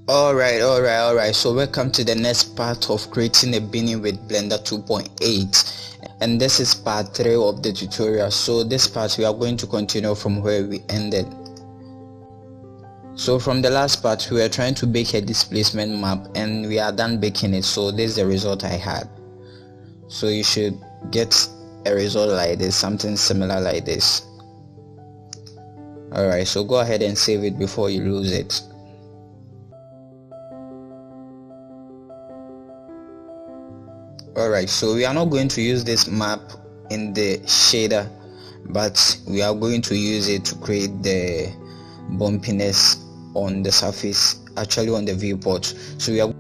Alright. So welcome to the next part of creating a Beanie with Blender 2.8, and this is part 3 of the tutorial. So this part we are going to continue from where we ended. So from the last part we were trying to bake a displacement map and we are done baking it. So this is the result I had. So you should get a result like this, something similar like this. Alright, so go ahead and save it before you lose it. Alright, so we are not going to use this map in the shader, but we are going to use it to create the bumpiness on the surface, actually on the viewport. So we are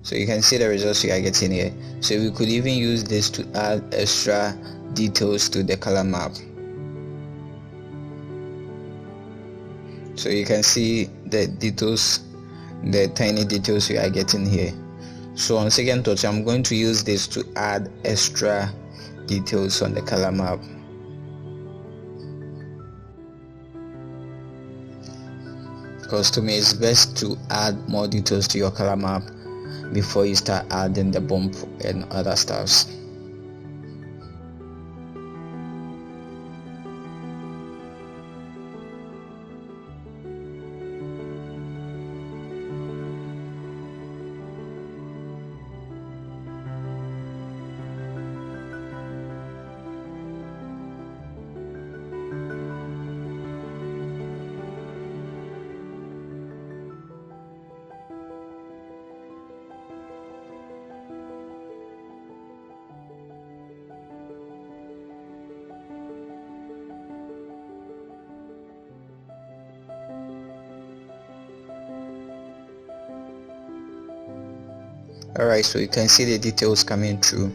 So you can see the results you are getting here. So we could even use this to add extra details to the color map. So you can see the details, the tiny details you are getting here. So on second thought, I'm going to use this to add extra details on the color map. Because to me it's best to add more details to your color map before you start adding the bump and other stuffs. Alright, so you can see the details coming through.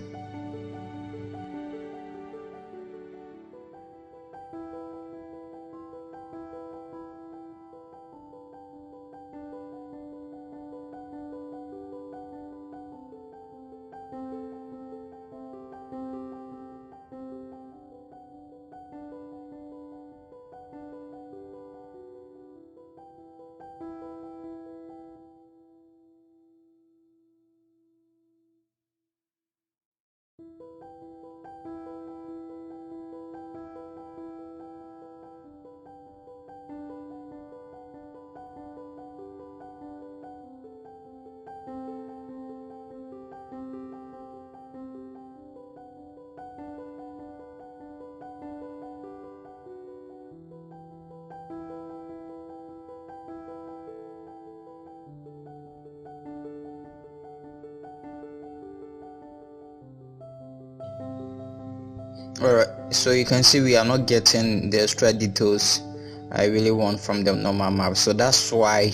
Alright, so you can see we are not getting the extra details I really want from the normal map. So that's why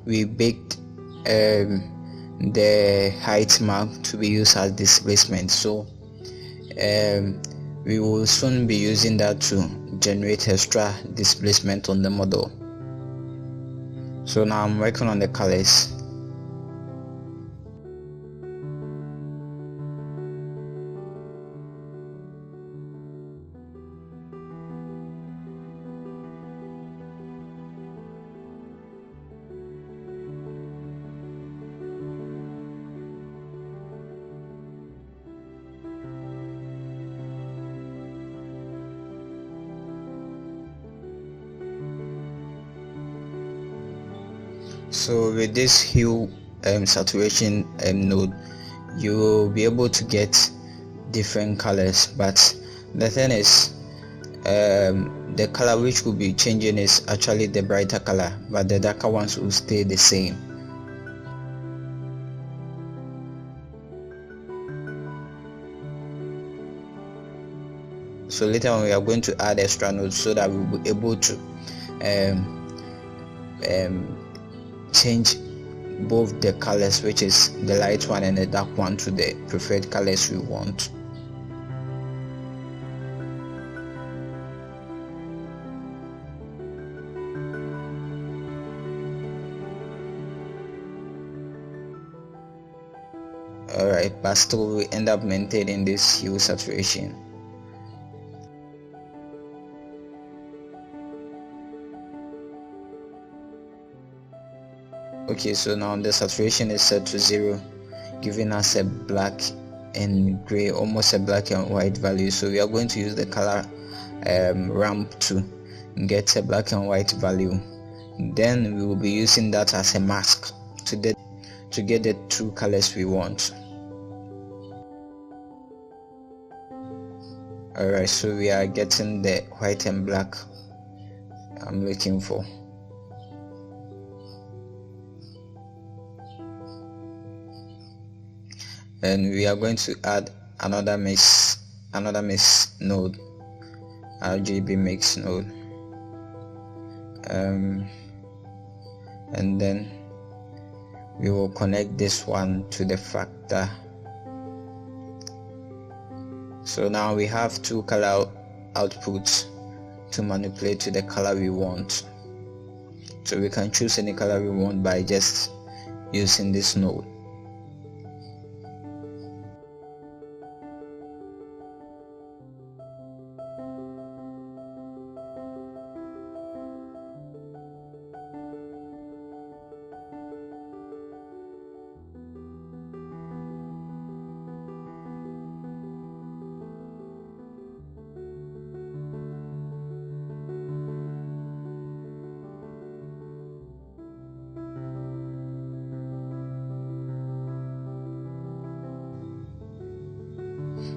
we baked the height map to be used as displacement. So we will soon be using that to generate extra displacement on the model. So now I'm working on the colors. So with this hue saturation node, you will be able to get different colors, but the thing is the color which will be changing is actually the brighter color, but the darker ones will stay the same. So later on we are going to add extra nodes so that we'll be able to change both the colors, which is the light one and the dark one, to the preferred colors we want. Alright, but still we end up maintaining this hue saturation. Okay, so now the saturation is set to 0, giving us a black and gray, almost a black and white value. So we are going to use the color ramp to get a black and white value. Then we will be using that as a mask to get the two colors we want. Alright, so we are getting the white and black I'm looking for. And we are going to add another mix node, RGB mix node, and then we will connect this one to the factor. So now we have two color outputs to manipulate to the color we want. So we can choose any color we want by just using this node.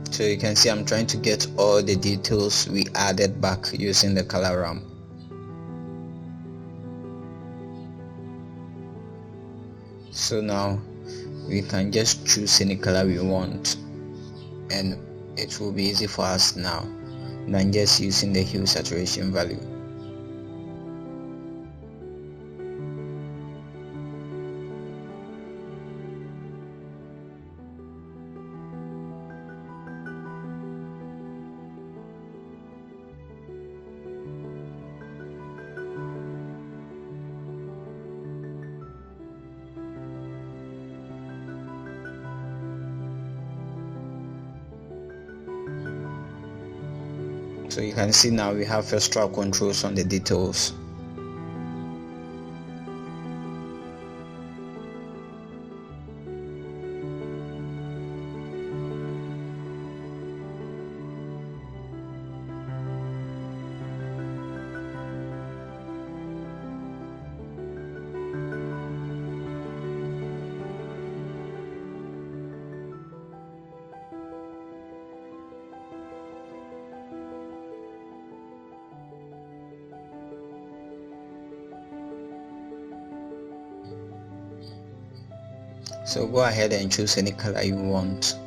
So you can see I'm trying to get all the details we added back using the color ramp. So now we can just choose any color we want, and it will be easy for us now than just using the hue saturation value. So you can see now we have extra controls on the details. So go ahead and choose any color you want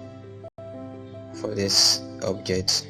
for this object.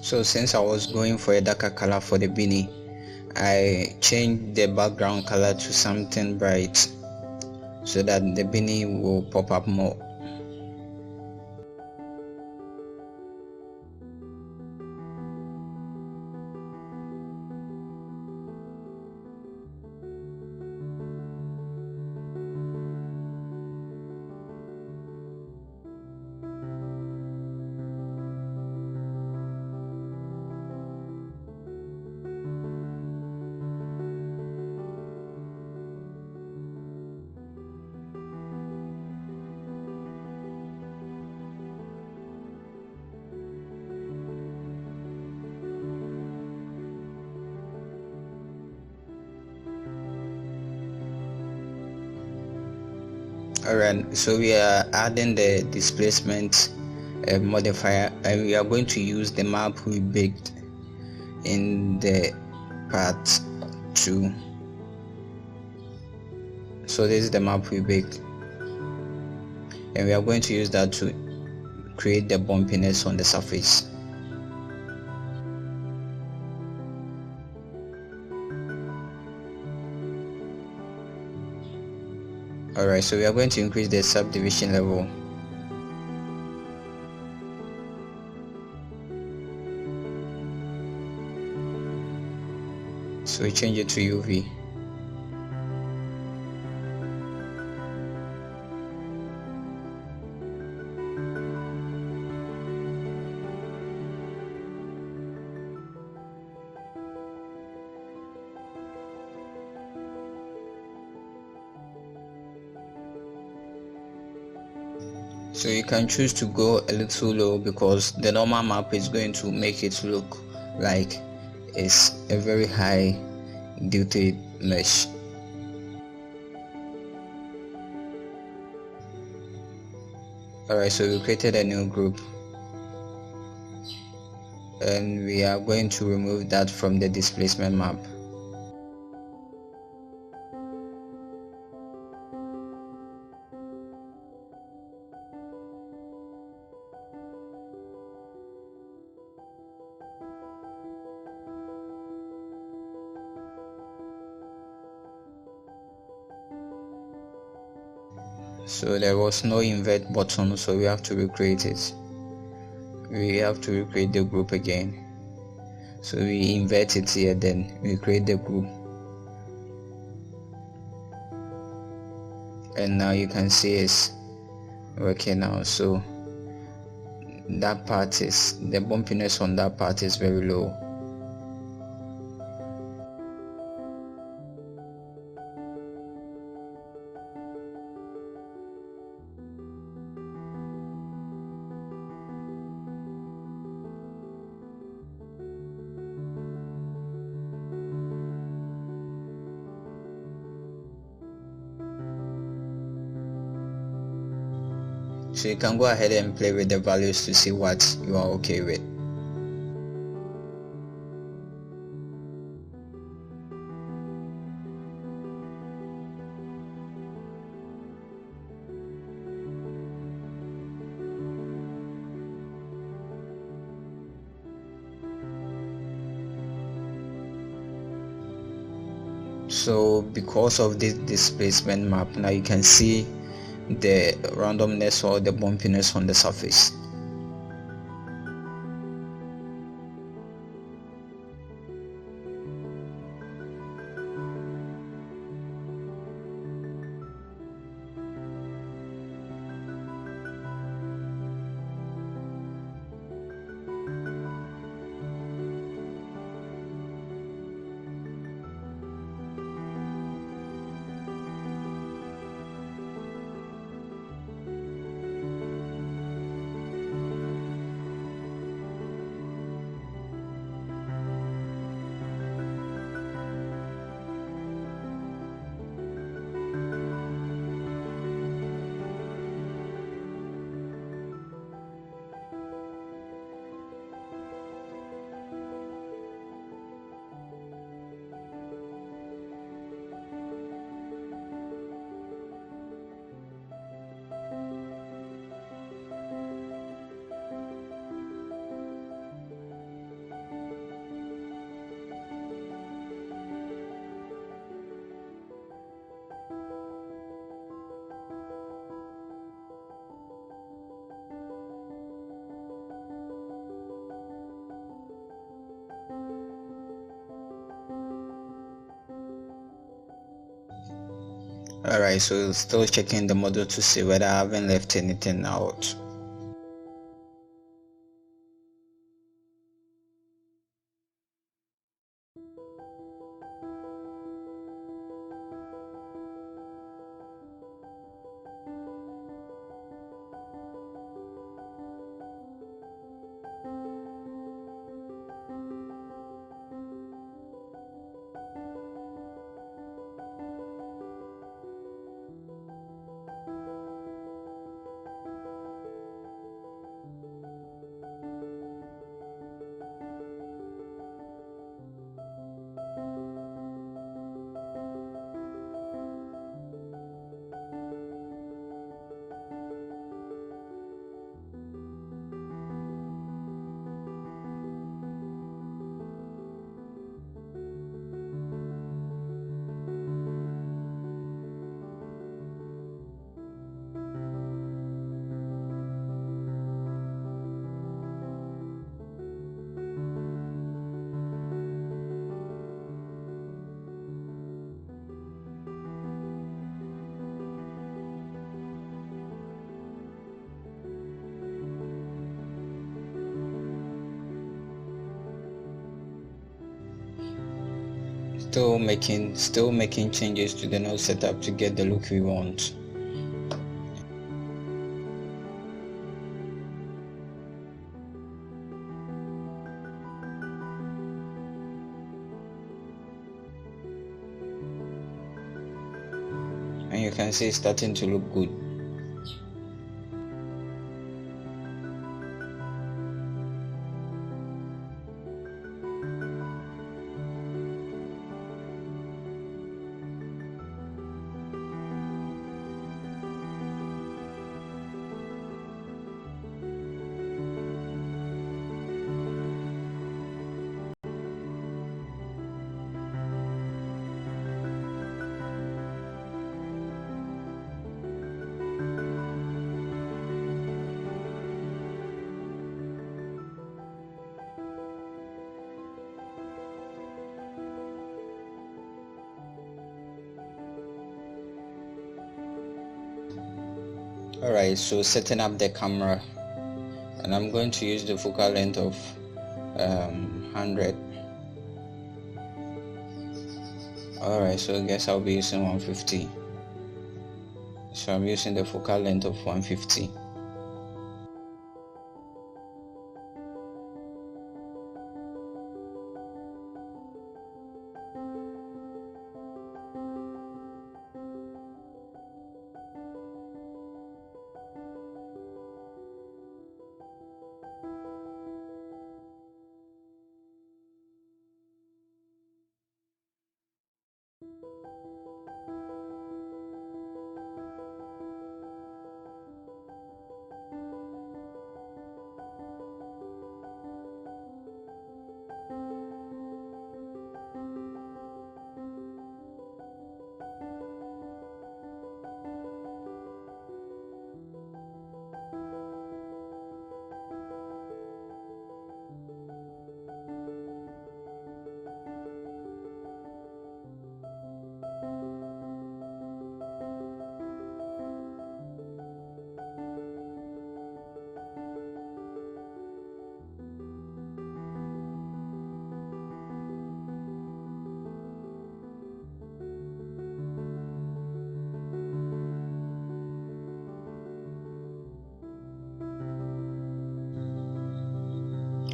So since I was going for a darker color for the beanie, I changed the background color to something bright so that the beanie will pop up more. Alright, so we are adding the displacement modifier, and we are going to use the map we baked in the part 2. So this is the map we baked, and we are going to use that to create the bumpiness on the surface. Alright, so we are going to increase the subdivision level. So we change it to UV. So you can choose to go a little low, because the normal map is going to make it look like it's a very high detailed mesh. Alright, so we created a new group, and we are going to remove that from the displacement map. So there was no invert button, so we have to recreate it. We have to recreate the group again. So we invert it here, then we create the group, and now you can see it's working now. So that part is, the bumpiness on that part is very low. So you can go ahead and play with the values to see what you are okay with. So because of this displacement map, now you can see the randomness or the bumpiness on the surface. Alright, so still checking the model to see whether I haven't left anything out. still making changes to the node setup to get the look we want. And you can see it's starting to look good. Alright, so setting up the camera, and I'm going to use the focal length of 100. Alright, so I guess I'll be using 150. So I'm using the focal length of 150.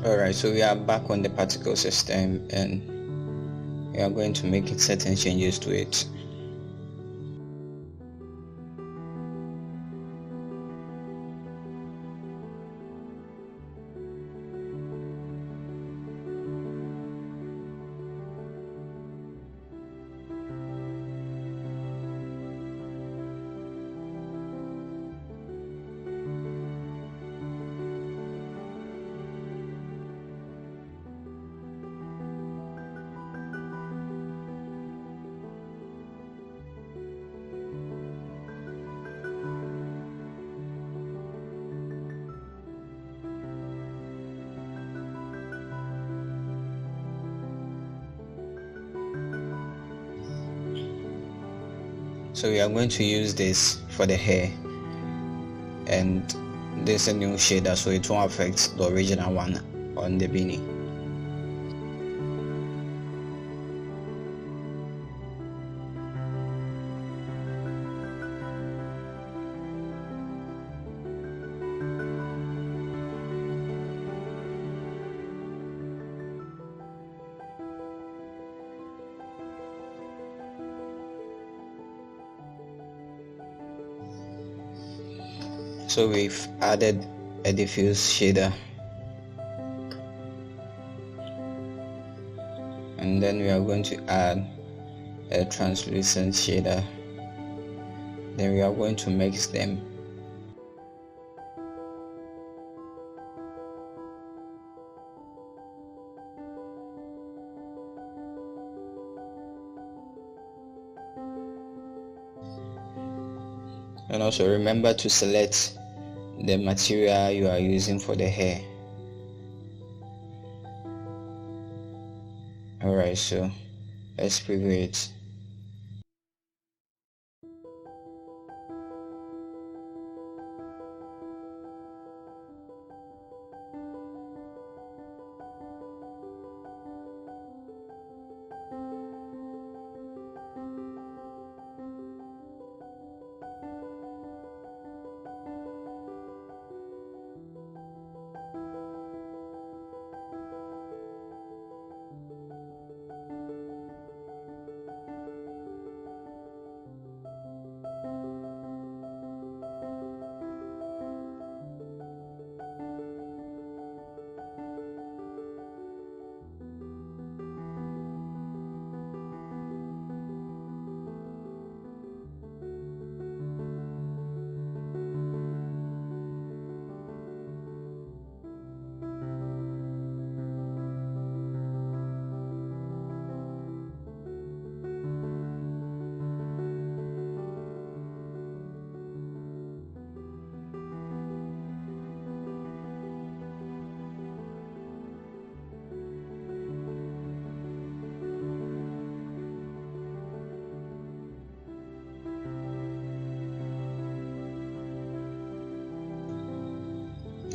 Alright, so we are back on the particle system, and we are going to make certain changes to it. So we are going to use this for the hair, and this is a new shader, so it won't affect the original one on the beanie. So we've added a diffuse shader, and then we are going to add a translucent shader. Then we are going to mix them. And also remember to select the material you are using for the hair. Alright, so let's preview it.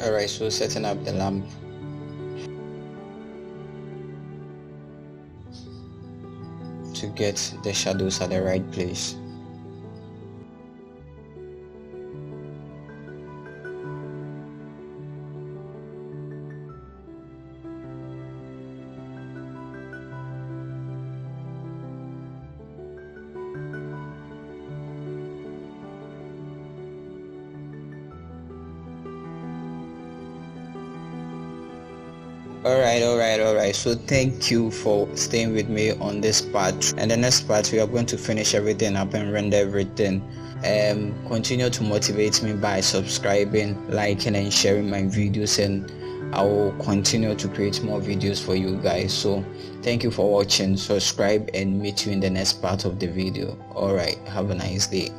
Alright, so setting up the lamp. To get the shadows at the right place. Alright, so thank you for staying with me on this part, and the next part we are going to finish everything up and render everything. Continue to motivate me by subscribing, liking and sharing my videos, and I will continue to create more videos for you guys. So thank you for watching. Subscribe and meet you in the next part of the video. Alright, have a nice day.